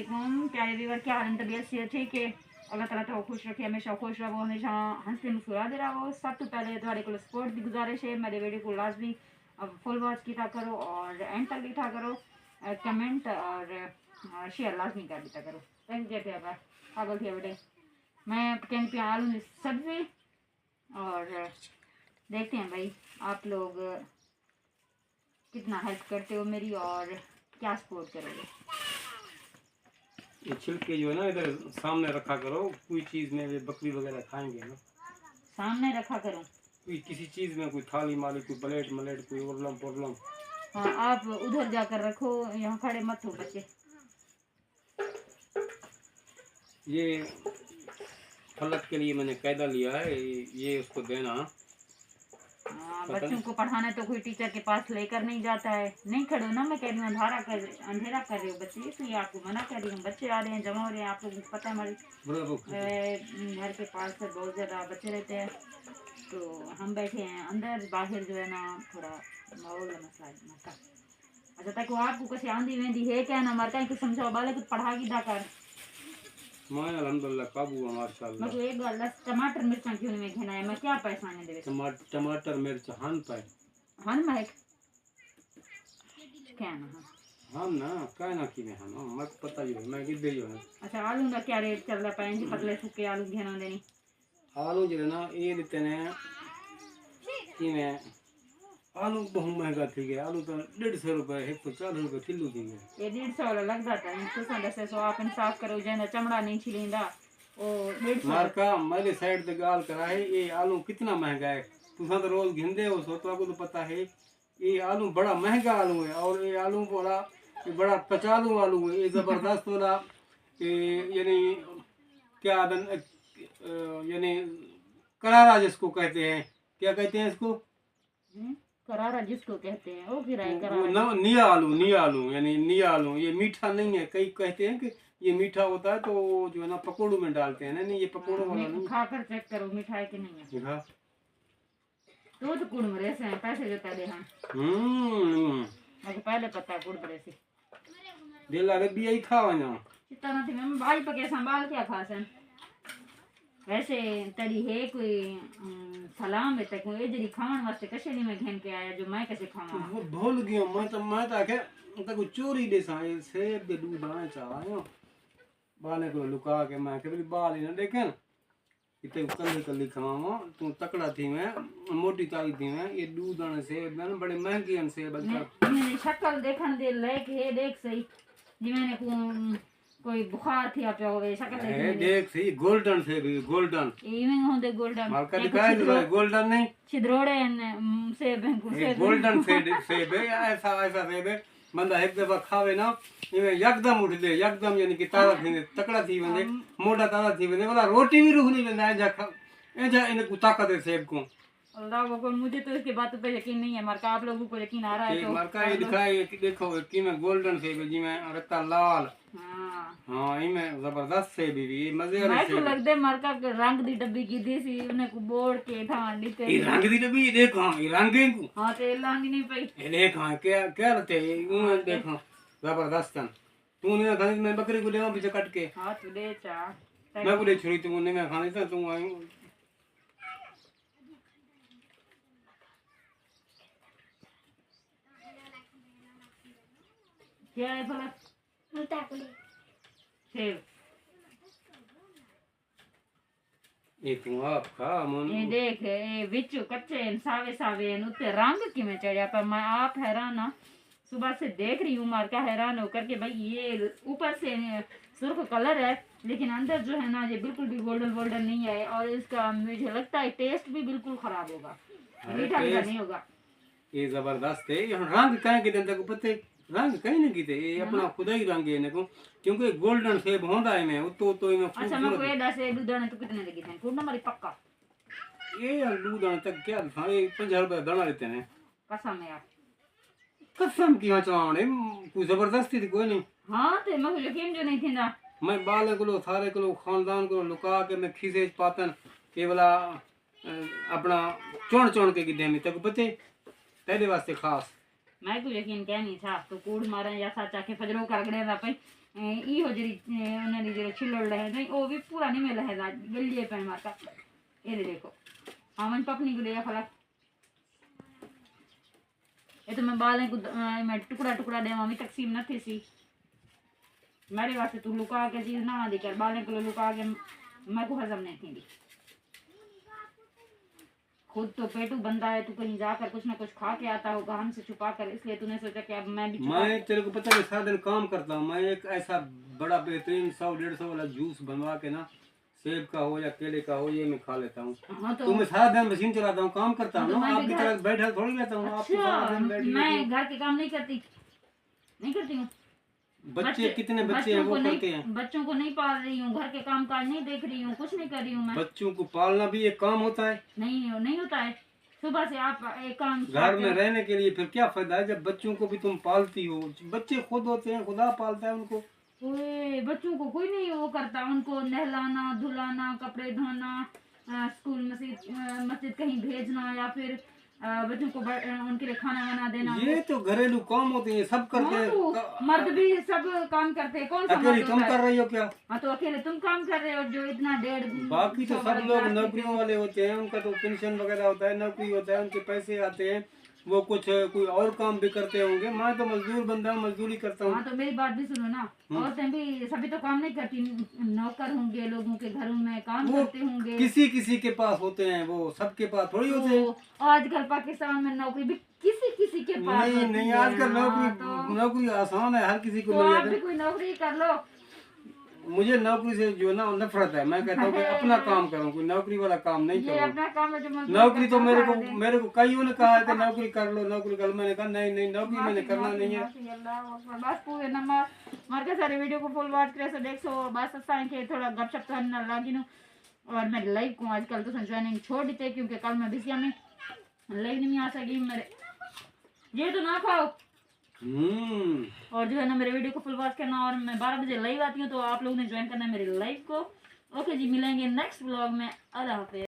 वालेकुम प्यारे व्यूअर, क्या हाल है? तबीयत से ठीक है? अल्लाह ताला तो खुश रखे, हमेशा खुश रहो, हमेशा हंसते मुस्कुराते रहो। सब तो पहले तुम्हारे को सपोर्ट की गुजारिश है, मेरे वीडियो को लाजमी फुल वॉच किया करो और एंड तक देखा करो, कमेंट और शेयर लाजमी कर देता करो। थैंक यू पागल थे बेटे। मैं कहीं पे आलू सब्जी और देखते हैं भाई आप लोग कितना हेल्प करते हो मेरी और क्या सपोर्ट करोगे। ये छिलके जो है ना इधर सामने रखा करो, कोई चीज में ये बकरी वगैरह खाएंगे ना, सामने रखा करो। कोई किसी चीज में, कोई थाली माली, कोई प्लेट मलेट, कोई उरलम पुरलम। हाँ आप उधर जाकर रखो, यहाँ खड़े मत हो बच्चे। ये फलक के लिए मैंने कायदा लिया है, ये उसको देना। बच्चों को पढ़ाने तो कोई टीचर के पास लेकर नहीं जाता है। नहीं खड़ो ना, मैं कह रही हूँ अंधेरा कर रहे हो बच्चे, इसलिए आपको मना कर रही हूँ। बच्चे आ रहे हैं, जमा हो रहे हैं, आप लोगों को पता है हमारे घर के पास से बहुत ज़्यादा बच्चे रहते हैं, तो हम बैठे हैं अंदर। बाहर जो है ना थोड़ा माहौल मसला। अच्छा तक वो आपको कैसे आंधी वेंदी है क्या ना मरता है, कुछ समझाओ बाले कुछ पढ़ा की दाकर मैं अल्हम्दुलिल्लाह काबू है माशाल्लाह। मैं एक गल टमाटर मिर्चा क्यों नहीं घेना है, मैं क्या परेशानी दे टमाटर मिर्च हन पाए हन महक क्या ना हम ना काय ना कि में हम मत पता ही है मैं किधर जो है। अच्छा आलू का क्या रेट चल रहा है? जी पतले सूखे आलू घेना देनी आलू जो है ना ये देते ने कि में आलू बहुत महंगा थी गया। आलू तो 150 रुपए 140 रुपए किलो थी गया। ये 150 लग जाता है। तुसा दसे सो आप इंसाफ करो, जेना चमड़ा नहीं छिलींदा ओ 150 मारका मेरे साइड ते गाल करा है। ये आलू कितना महंगा है, तुसा तो रोज घिंदे हो सो तो आपको तो पता है। ये आलू बड़ा महंगा आलू है और ये आलू बड़ा पचालू आलू है। ये जबरदस्त वाला यानी क्या यानी करारा जिसको कहते हैं, क्या कहते हैं इसको? करारा जिसको कहते हैं वो किराए करारा निया आलू यानी निया आलू। ये मीठा नहीं है, कई कहते हैं कि ये मीठा होता है तो जो है ना पकौड़ों में डालते हैं ना। नहीं ये पकौड़ों वाला नहीं। खाकर चेक करो मिठाई की नहीं है। तो कुड़मरे से पैसे देता दे हम मुझे पहले पता कुड़मरे से दिल अरे भी यही खावा ना चिता थी मैं भाई पके संभाल क्या खासन। वैसे तरी है कोई सलाम है तक ये जरी खावन वास्ते कशे नहीं मैं घेन के आया जो मैं कैसे खावा वो भूल गया। मैं तो आखे तक चोरी दे सा सेब दे दूध आए चाहा बाले को लुका के मैं के बाल ही ना देखे इतने कल्ली कल्ली खावा। तू तकड़ा थी मैं मोटी ताई थी मैं। ये दूध आने सेब ना बड़े महंगे अन सेब मैंने शक्ल देखन दे लेके है देख सही जी मैंने कोई बुखार थी आप होवे शक्ल देख सही गोल्डन सेब गोल्डन इवन होंदे गोल्डन मार्का दिखाए भाई गोल्डन नहीं छिद्रोड़े सेब गोल्डन सेब है। ऐसा ऐसा सेब है बंदा एक दफा खावे ना इवे यकदम उठ दे यकदम यानी कि ताजा थी तकड़ा थी वने मोटा ताजा थी वने वाला रोटी भी रूह नहीं लेना ऐजा इन को ताकत है सेब को। अल्लाह वो मुझे तो इसके बात पे यकीन नहीं है। मार्का आप लोगों को यकीन आ रहा है तो मार्का ये दिखाए देखो कि में गोल्डन सेब जी में रत्ता लाल। हाँ ये में जबरदस्त सेब भी मजे वाली सेब। मैं लगदे मार्का रंग दी डब्बी की दी सी उन्हें को बोड़ के था निकल ये रंग दी डब्बी देखो ये रंगे को। हां ते लांगी नहीं पई ये देखो क्या क्या रहते ये देखो जबरदस्त। तू ने खानी मैं बकरी को लेवा पीछे काट के। हां तू दे चा मैं बोले छुरी तू ने मैं खानी था तू आई क्या है भला सेब ये तू आप खा मन ये देख ये बिचू कच्चे सावे सावे उते रंग किमें चढ़िया पर मैं आप हैरान ना सुबह से देख रही हूँ मार का हैरान होकर के भाई ये ऊपर से सुर्ख कलर है लेकिन अंदर जो है ना ये बिल्कुल भी गोल्डन गोल्डन नहीं है और इसका मुझे लगता है टेस्ट भी बिल्कुल खराब होगा, मीठा मीठा नहीं होगा। ये जबरदस्त है। ये रंग कहीं के दिन तक पते रंग कहीं नहीं कीते ये अपना खुदा ही रंग है इनको क्योंकि गोल्डन सेब होंदा है में तो इमे अच्छा मैं कोई दसे दूधने तो कितने लगी थे फूड नंबर पक्का ये दूध तक क्या था ये 50 रुपए दाना लेते हैं कसम है यार कसम की चवाने कोई जबरदस्ती थी कोई नहीं। हां ते मैं यकीन जो नहीं थी ना मैं बाले को सारे को खानदान को लुका के मैं खीसे पातन केवला अपना चोण चोण के गिदे में तक पते तेरे वास्ते खास मैं को यकीन क्या नहीं था तो कूड़ मारे या साचा के फजरों कर गड़े ना पे ई हो जरी उन्होंने जो छिल्लड़ रहे नहीं वो भी पूरा नहीं मिला है गलिए पे मारता ये देखो हाँ मन पपनी को लिया फला ये तो मैं बालें को मैं टुकड़ा टुकड़ा दे मम्मी तकसीम न थी सी मेरे वास्ते तू लुका के चीज ना दिकर बालें को लुका के मैं को हजम नहीं थी खुद तो पेटू बंदा है तू कहीं जाकर कुछ ना कुछ खा के आता होगा हमसे छुपा कर इसलिए तूने सोचा कि अब मैं भी मैं तेरे को पता है सारा दिन काम करता हूँ। मैं एक ऐसा बड़ा बेहतरीन 100-150 वाला जूस बनवा के ना सेब का हो या केले का हो ये मैं खा लेता हूँ। हाँ तो मैं सारा दिन मशीन चलाता हूँ काम करता हूँ तो ना मैं भी आपकी तरह बैठा थोड़ी रहता हूँ। आप तो सारा दिन बैठी मैं रहती घर के काम नहीं करती हूँ हो। बच्चे कितने बच्चे हैं वो करते हैं। बच्चों को नहीं पाल रही हूँ घर के काम काज नहीं देख रही हूँ कुछ नहीं कर रही हूँ मैं बच्चों को पालना भी एक काम होता है। नहीं होता है सुबह से आप एक काम घर में रहने के लिए फिर क्या फायदा है जब बच्चों को भी तुम पालती हो। बच्चे खुद होते हैं खुदा पालता है उनको। ओए बच्चों को कोई नहीं वो करता उनको नहलाना धुलाना कपड़े धोना स्कूल मस्जिद कहीं भेजना या फिर बच्चों को उनके लिए खाना बना देना ये तो घरेलू काम होते हैं सब करते हैं। तो मर्द भी सब काम करते हैं कौन सा अकेली मर्द तुम होता कर है? रही हो क्या? हाँ तो अकेले तुम काम कर रहे हो जो इतना बाकी तो सब लोग नौकरियों वाले होते हैं उनका तो पेंशन वगैरह होता है नौकरी होता है उनके पैसे आते हैं वो कुछ कोई और काम भी करते होंगे। मैं तो मजदूर बंदा हूँ मजदूरी करता हूँ। हाँ तो मेरी बात भी सुनो ना औरतें भी सभी तो काम नहीं करती नौकर होंगे लोगों के घरों में काम करते होंगे किसी किसी के पास होते हैं वो सबके पास थोड़ी होते हैं। तो आजकल पाकिस्तान में नौकरी भी किसी किसी के पास नहीं आजकल नौकरी आसान है हर किसी को तो मिल आप जाता भी है। कोई नौकरी कर लो। मुझे नौकरी से जो ना नफरत है। मैं कहता हूँ कि अपना काम करूँ कोई नौकरी वाला काम नहीं ये करूँ। अपना काम है जो मजदूर नौकरी तो करता है। मेरे को कईयों ने कहा है कि नौकरी कर लो नौकरी कर लो। मैंने कहा नहीं नौकरी मैंने करना नहीं है। बस पूरे नंबर मार के सारे वीडियो को फुल वॉच करे सो देख सो बस असा के थोड़ा गपशप तो न लागी नु और मैं लाइव को आजकल तो ज्वाइनिंग छोड़ दी क्योंकि कल मैं बिजी में लाइव नहीं आ सकी मेरे ये तो ना खाओ। और जो है ना मेरे वीडियो को फुल वॉच करना और मैं 12 बजे लाइव आती हूँ तो आप लोगों ने ज्वाइन करना है मेरे लाइव को। ओके जी मिलेंगे नेक्स्ट व्लॉग में। अल्लाह हाफिज़।